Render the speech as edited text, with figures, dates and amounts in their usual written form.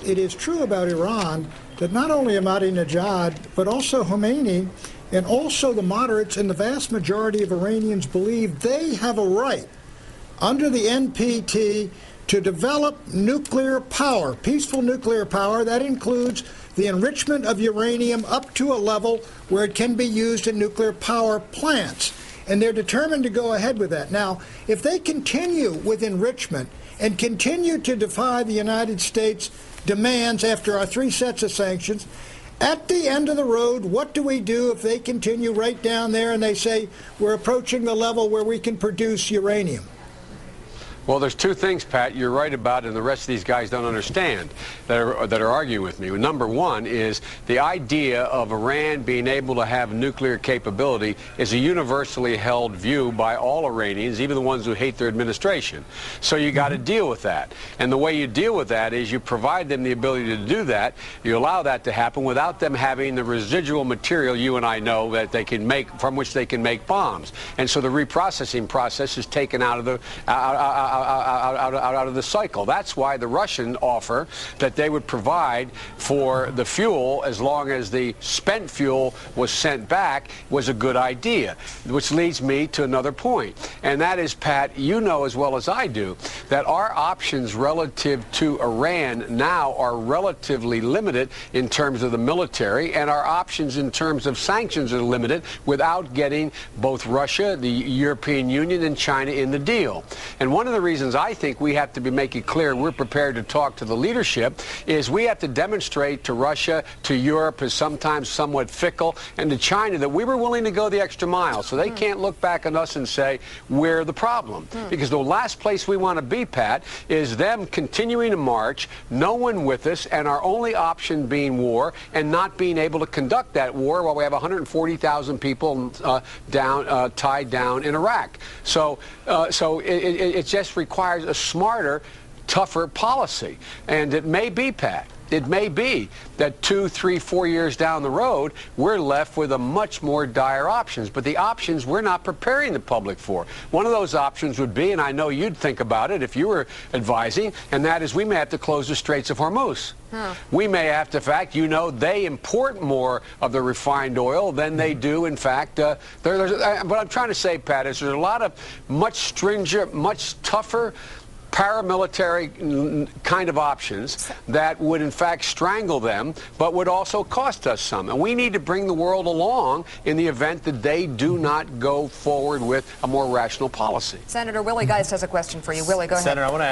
it is true about Iran that not only Ahmadinejad, but also Khomeini, and also the moderates and the vast majority of Iranians believe they have a right under the NPT to develop nuclear power, peaceful nuclear power. That includes the enrichment of uranium up to a level where it can be used in nuclear power plants. And they're determined to go ahead with that. Now, if they continue with enrichment and continue to defy the United States demands after our 3 sets of sanctions, at the end of the road, what do we do if they continue right down there and they say we're approaching the level where we can produce uranium? Well, there's 2 things, Pat, you're right about, and the rest of these guys don't understand that are arguing with me. Number 1 is the idea of Iran being able to have nuclear capability is a universally held view by all Iranians, even the ones who hate their administration. So you got to deal with that. And the way you deal with that is you provide them the ability to do that. You allow that to happen without them having the residual material you and I know that they can make, from which they can make bombs. And so the reprocessing process is taken out of the out of the cycle. That's why the Russian offer that they would provide for the fuel as long as the spent fuel was sent back was a good idea, which leads me to another point. And that is, Pat, you know as well as I do that our options relative to Iran now are relatively limited in terms of the military, and our options in terms of sanctions are limited without getting both Russia, the European Union, and China in the deal. And one of the reasons I think we have to be making clear we're prepared to talk to the leadership is we have to demonstrate to Russia, to Europe, is sometimes somewhat fickle, and to China that we were willing to go the extra mile. So they can't look back on us and say we're the problem. Because the last place we want to be, Pat, is them continuing to march, no one with us, and our only option being war, and not being able to conduct that war while we have 140,000 people tied down in Iraq. So it just requires a smarter, tougher policy. And it may be, Pat, it may be that 2, 3, 4 years down the road, we're left with a much more dire options. But the options we're not preparing the public for. One of those options would be, and I know you'd think about it if you were advising, and that is we may have to close the Straits of Hormuz. We may have to, in fact, you know, they import more of the refined oil than they do, in fact. What I'm trying to say, Pat, is there's a lot of much stringent, much tougher paramilitary kind of options that would in fact strangle them, but would also cost us some. And we need to bring the world along in the event that they do not go forward with a more rational policy. Senator Willie Geist has a question for you. Willie, go ahead. Senator, I want to